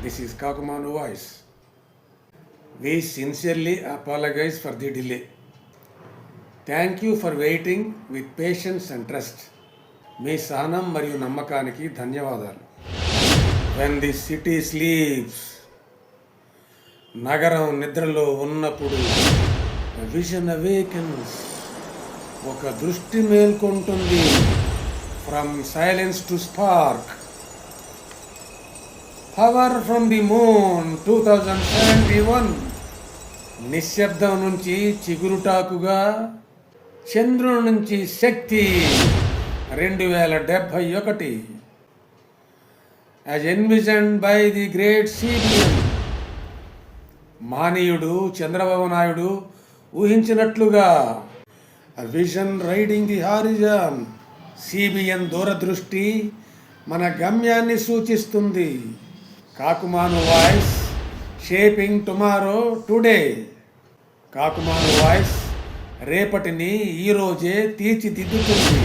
This is Kakumanu voice. We sincerely apologize for the delay. Thank you for waiting with patience and trust. మీ సహనం మరియు నమ్మకానికి ధన్యవాదాలు. When the city sleeps, నగరం నిద్రలో ఉన్నప్పుడు a vision awakens, ఒక దృష్టి మేల్కొంటుంది. From silence to spark, power from the moon 2071, నిశ్శబ్దం నుంచి చిగురుటాకుగా, చంద్రుని నుంచి శక్తి 2071, as envisioned by the great CBN, మానీయుడు Chandrababu Naidu ఊహించినట్లుగా, a vision riding the horizon, CBN దూరదృష్టి మన గమ్యాన్ని సూచిస్తుంది. Kakumanu voice shaping tomorrow today. Kakumanu voice రేపటిని ఈరోజే తీర్చిదిద్దుతుంది.